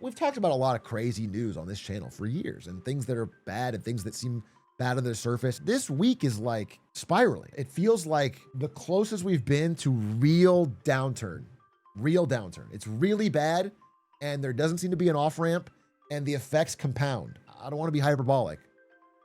we've talked about a lot of crazy news on this channel for years, and things that are bad and things that seem bad on the surface. This week is like spiraling. It feels like the closest we've been to real downturn. It's really bad, and there doesn't seem to be an off-ramp, and the effects compound. I don't want to be hyperbolic,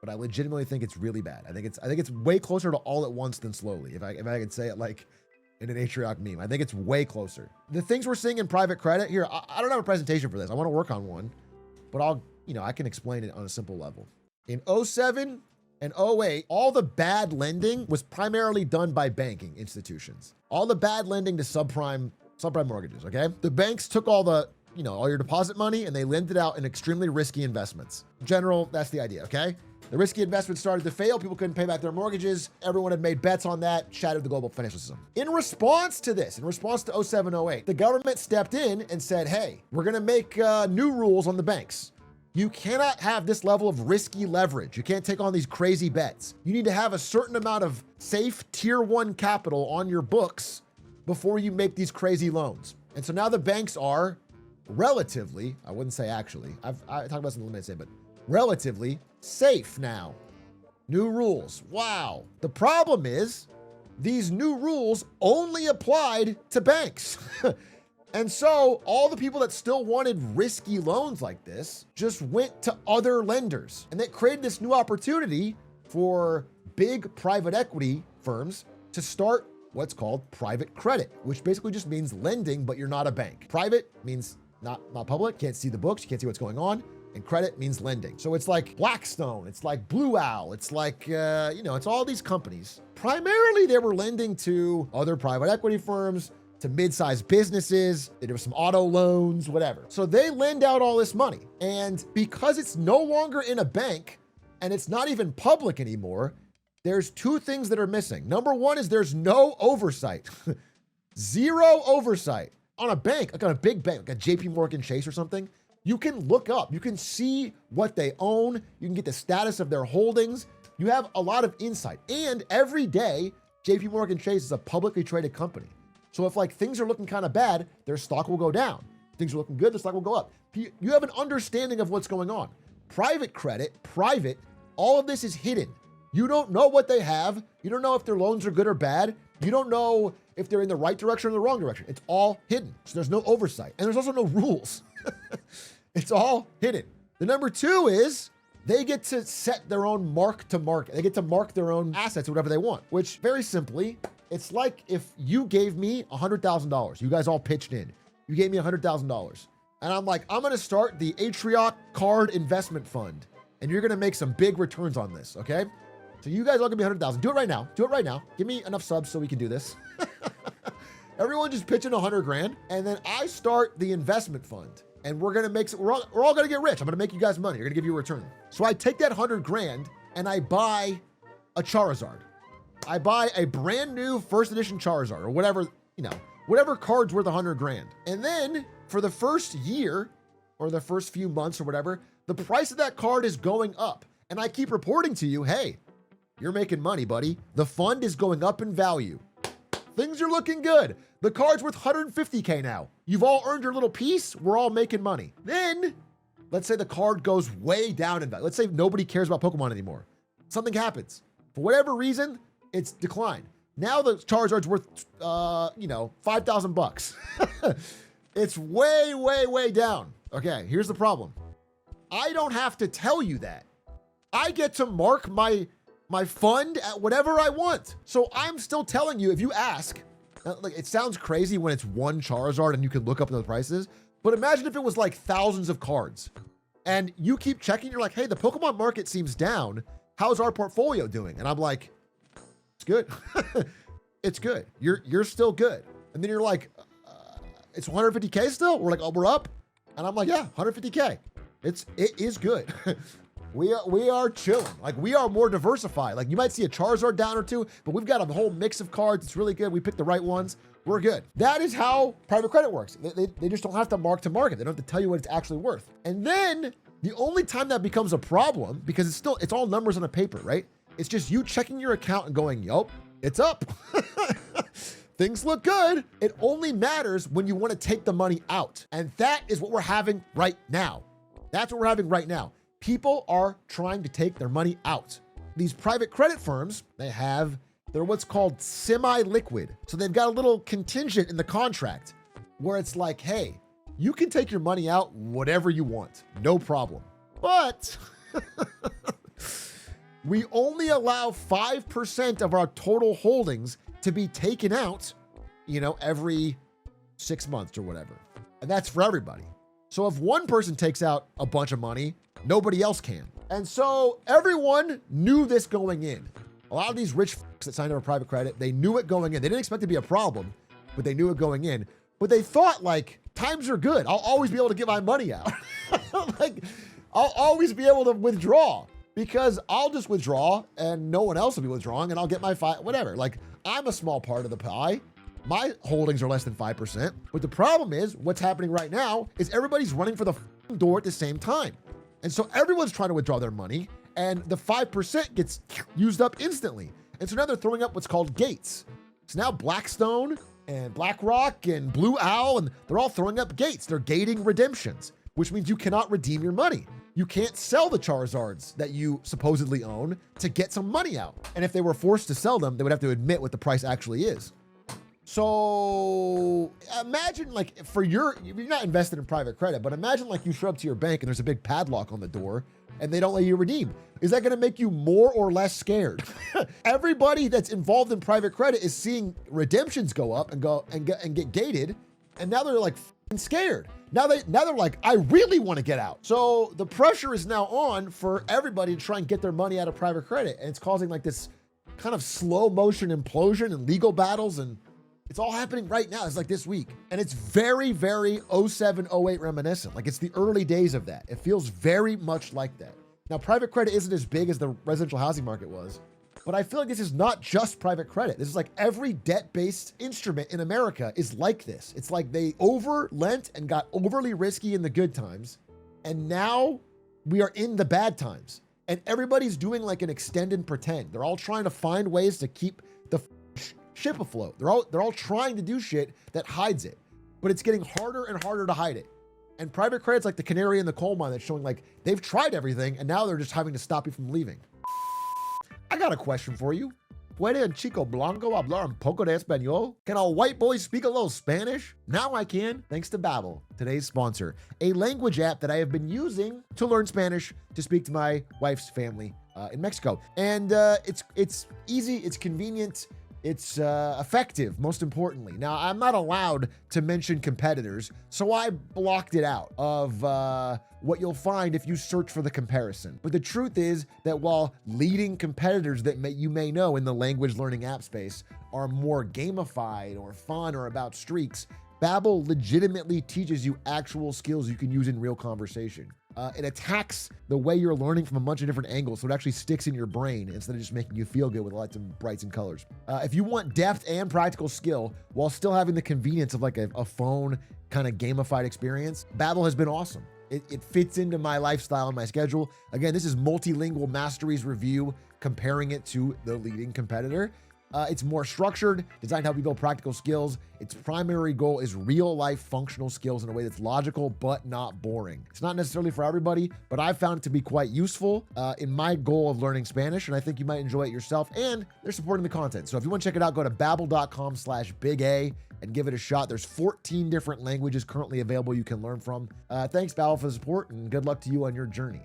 but I legitimately think it's really bad. I think it's way closer to all at once than slowly, if I could say it like in an Atrioc meme. I think it's way closer. The things we're seeing in private credit here, I don't have a presentation for this. I want to work on one, but I can explain it on a simple level. In 07 and 08, all the bad lending was primarily done by banking institutions. All the bad lending to subprime mortgages, okay? The banks took all your deposit money and they lent it out in extremely risky investments. In general, that's the idea, okay? The risky investments started to fail. People couldn't pay back their mortgages. Everyone had made bets on that, shattered the global financial system. In response to this, in response to 07, 08, the government stepped in and said, hey, we're gonna make new rules on the banks. You cannot have this level of risky leverage. You can't take on these crazy bets. You need to have a certain amount of safe tier 1 capital on your books before you make these crazy loans. And so now the banks are relatively, I wouldn't say actually, I talked about this in the limited say, but relatively safe now. New rules. Wow. The problem is these new rules only applied to banks. And so all the people that still wanted risky loans like this just went to other lenders. And that created this new opportunity for big private equity firms to start what's called private credit, which basically just means lending, but you're not a bank. Private means not public, can't see the books, you can't see what's going on. And credit means lending. So it's like Blackstone, it's like Blue Owl, it's like, it's all these companies. Primarily they were lending to other private equity firms, to mid-sized businesses. There were some auto loans, whatever. So they lend out all this money. And because it's no longer in a bank and it's not even public anymore, there's two things that are missing. Number one is there's no oversight. Zero oversight. On a bank, like on a big bank, like a JP Morgan Chase or something, you can look up, you can see what they own, you can get the status of their holdings. You have a lot of insight. And every day, JP Morgan Chase is a publicly traded company. So if like things are looking kind of bad, their stock will go down. Things are looking good, the stock will go up. You have an understanding of what's going on. Private credit, all of this is hidden. You don't know what they have. You don't know if their loans are good or bad. You don't know if they're in the right direction or the wrong direction. It's all hidden. So there's no oversight. And there's also no rules. It's all hidden. The number two is they get to set their own mark to market. They get to mark their own assets or whatever they want, which very simply, it's like if you gave me $100,000, you guys all pitched in, you gave me $100,000. And I'm like, I'm gonna start the Atrioc Card Investment Fund, and you're gonna make some big returns on this, okay? So you guys all give me 100,000. Do it right now. Do it right now. Give me enough subs so we can do this. Everyone just pitch in 100 grand, and then I start the investment fund, and we're gonna make. We're all gonna get rich. I'm gonna make you guys money. You're gonna give you a return. So I take that 100 grand and I buy a Charizard. I buy a brand new first edition Charizard or whatever, whatever card's worth 100 grand. And then for the first year or the first few months or whatever, the price of that card is going up. And I keep reporting to you, hey, you're making money, buddy. The fund is going up in value. Things are looking good. The card's worth 150K now. You've all earned your little piece. We're all making money. Then let's say the card goes way down in value. Let's say nobody cares about Pokemon anymore. Something happens. For whatever reason, it's declined. Now the Charizard's worth, 5,000 bucks. It's way, way, way down. Okay, here's the problem. I don't have to tell you that. I get to mark my fund at whatever I want. So I'm still telling you, if you ask, like it sounds crazy when it's one Charizard and you can look up the prices, but imagine if it was like thousands of cards and you keep checking, you're like, hey, the Pokemon market seems down. How's our portfolio doing? And I'm like, it's good. It's good. You're still good. And then you're like, it's 150K still? We're like, oh, we're up. And I'm like, yeah, 150K. It is good. We are chilling. Like we are more diversified. Like you might see a Charizard down or two, but we've got a whole mix of cards. It's really good. We picked the right ones. We're good. That is how private credit works. They just don't have to mark to market. They don't have to tell you what it's actually worth. And then the only time that becomes a problem, because it's all numbers on a paper, right? It's just you checking your account and going, yup, it's up. things look good. It only matters when you want to take the money out. And that is what we're having right now. That's what we're having right now. People are trying to take their money out. These private credit firms, they're what's called semi-liquid. So they've got a little contingent in the contract where it's like, hey, you can take your money out whatever you want, no problem. But we only allow 5% of our total holdings to be taken out, every 6 months or whatever. And that's for everybody. So if one person takes out a bunch of money, nobody else can. And so everyone knew this going in. A lot of these rich folks that signed up for private credit, they knew it going in. They didn't expect it to be a problem, but they knew it going in. But they thought, like, times are good. I'll always be able to get my money out. Like, I'll always be able to withdraw because I'll just withdraw and no one else will be withdrawing and I'll get my whatever. Like, I'm a small part of the pie. My holdings are less than 5%. But the problem is, what's happening right now is everybody's running for the door at the same time. And so everyone's trying to withdraw their money and the 5% gets used up instantly. And so now they're throwing up what's called gates. So now Blackstone and BlackRock and Blue Owl, and they're all throwing up gates. They're gating redemptions, which means you cannot redeem your money. You can't sell the Charizards that you supposedly own to get some money out. And if they were forced to sell them, they would have to admit what the price actually is. So imagine like you're not invested in private credit, but imagine like you show up to your bank and there's a big padlock on the door and they don't let you redeem. Is that going to make you more or less scared? Everybody that's involved in private credit is seeing redemptions go up and get gated. And now they're like scared. Now they're like, I really want to get out. So the pressure is now on for everybody to try and get their money out of private credit. And it's causing like this kind of slow motion implosion and legal battles. And it's all happening right now. It's like this week. And it's very, very 07, 08 reminiscent. Like it's the early days of that. It feels very much like that. Now, private credit isn't as big as the residential housing market was, but I feel like this is not just private credit. This is like every debt-based instrument in America is like this. It's like they over-lent and got overly risky in the good times. And now we are in the bad times. And everybody's doing like an extend and pretend. They're all trying to find ways to keep the ship afloat. They're all trying to do shit that hides it, but it's getting harder and harder to hide it. And private credit's like the canary in the coal mine that's showing like they've tried everything and now they're just having to stop you from leaving. I got a question for you. ¿Puede el chico blanco hablar un poco de español? Can a white boy speak a little Spanish? Now I can, thanks to Babbel, today's sponsor, a language app that I have been using to learn Spanish to speak to my wife's family in Mexico. And it's easy, it's convenient, it's effective, most importantly. Now, I'm not allowed to mention competitors, so I blocked it out of what you'll find if you search for the comparison. But the truth is that while leading competitors that you may know in the language learning app space are more gamified or fun or about streaks, Babbel legitimately teaches you actual skills you can use in real conversation. It attacks the way you're learning from a bunch of different angles, so it actually sticks in your brain instead of just making you feel good with lots of brights and colors. If you want depth and practical skill while still having the convenience of like a phone kind of gamified experience, Babbel has been awesome. It fits into my lifestyle and my schedule. Again, this is Multilingual Masteries review comparing it to the leading competitor. It's more structured, designed to help you build practical skills. Its primary goal is real-life functional skills in a way that's logical but not boring. It's not necessarily for everybody, but I've found it to be quite useful in my goal of learning Spanish, and I think you might enjoy it yourself, and they're supporting the content. So if you want to check it out, go to babbel.com/big A and give it a shot. There's 14 different languages currently available you can learn from. Thanks, Babbel, for the support, and good luck to you on your journey.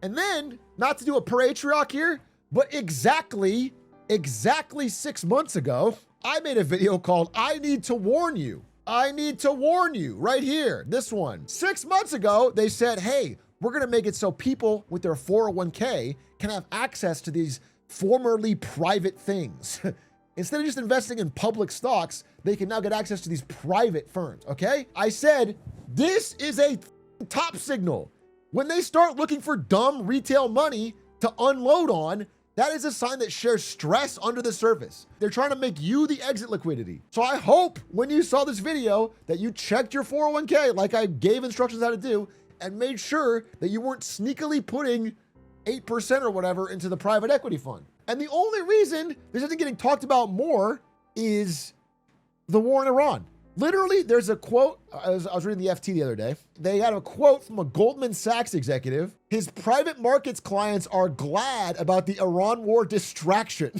And then, not to do a patriarch here, but exactly 6 months ago, I made a video called I Need to Warn You. I need to warn you right here. This one. 6 months ago, they said, hey, we're going to make it so people with their 401k can have access to these formerly private things. Instead of just investing in public stocks, they can now get access to these private firms, okay? I said, this is a top signal. When they start looking for dumb retail money to unload on, that is a sign that shares stress under the surface. They're trying to make you the exit liquidity. So I hope when you saw this video that you checked your 401k like I gave instructions how to do and made sure that you weren't sneakily putting 8% or whatever into the private equity fund. And the only reason this isn't getting talked about more is the war in Iran. Literally, there's a quote. I was reading the FT the other day. They had a quote from a Goldman Sachs executive. His private markets clients are glad about the Iran war distraction.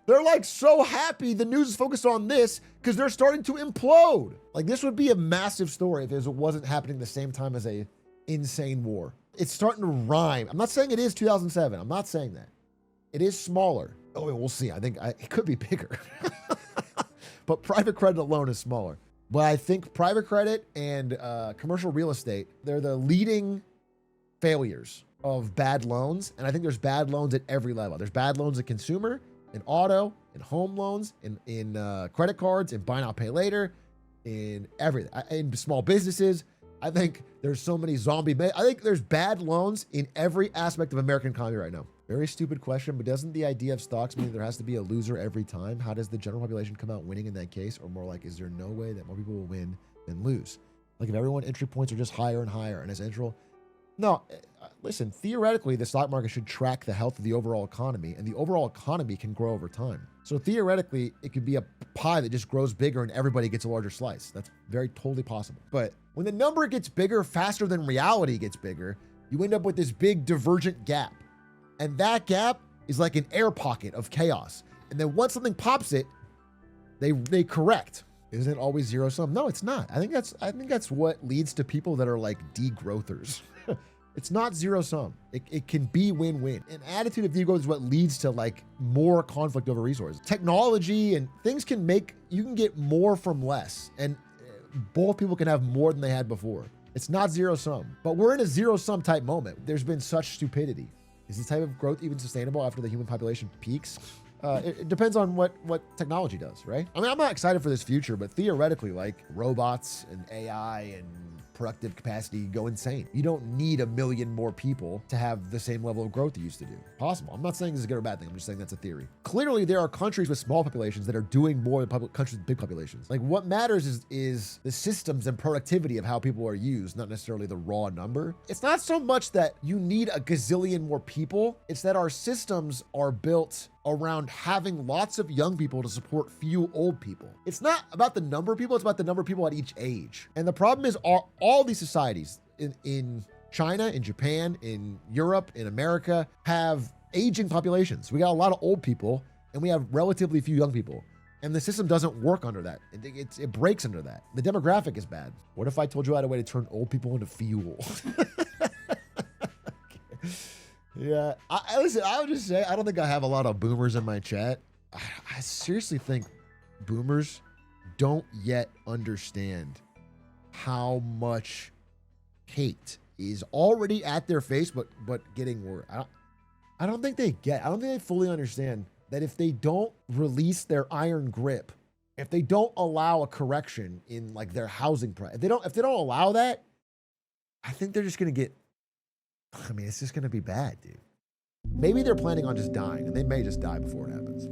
They're like so happy the news is focused on this because they're starting to implode. Like this would be a massive story if it wasn't happening the same time as a insane war. It's starting to rhyme. I'm not saying it is 2007. I'm not saying that. It is smaller. Oh, we'll see. I think it could be bigger. But private credit alone is smaller. But I think private credit and commercial real estate, they're the leading failures of bad loans. And I think there's bad loans at every level. There's bad loans at consumer, in auto, in home loans, in credit cards, in buy now, pay later, in everything, in small businesses. I think there's so many I think there's bad loans in every aspect of American economy right now. Very stupid question, but doesn't the idea of stocks mean there has to be a loser every time? How does the general population come out winning in that case? Or more like, is there no way that more people will win than lose? Like if everyone entry points are just higher and higher and as intro. No, listen, theoretically, the stock market should track the health of the overall economy, and the overall economy can grow over time. So theoretically, it could be a pie that just grows bigger and everybody gets a larger slice. That's very totally possible. But when the number gets bigger faster than reality gets bigger, you end up with this big divergent gap. And that gap is like an air pocket of chaos. And then once something pops it, they correct. Isn't it always zero sum? No, it's not. I think that's what leads to people that are like degrowthers. It's not zero sum. It can be win-win. An attitude of degrowth is what leads to like more conflict over resources. Technology and things you can get more from less. And both people can have more than they had before. It's not zero sum, but we're in a zero sum type moment. There's been such stupidity. Is this type of growth even sustainable after the human population peaks? It depends on what technology does, right? I mean, I'm not excited for this future, but theoretically, like robots and AI and productive capacity go insane. You don't need 1 million more people to have the same level of growth you used to do. Possible. I'm not saying this is a good or bad thing. I'm just saying that's a theory. Clearly, there are countries with small populations that are doing more than countries with big populations. Like what matters is the systems and productivity of how people are used, not necessarily the raw number. It's not so much that you need a gazillion more people. It's that our systems are built around having lots of young people to support few old people. It's not about the number of people, it's about the number of people at each age. And the problem is all these societies in China, in Japan, in Europe, in America have aging populations. We got a lot of old people and we have relatively few young people. And the system doesn't work under that. It breaks under that. The demographic is bad. What if I told you I had a way to turn old people into fuel? Yeah, listen, I would just say, I don't think I have a lot of boomers in my chat. I seriously think boomers don't yet understand how much hate is already at their face, but getting worse. I don't think they fully understand that if they don't release their iron grip, if they don't allow a correction in like their housing price, if they don't allow that, I think they're just going to get, it's just going to be bad, dude. Maybe they're planning on just dying, and they may just die before it happens.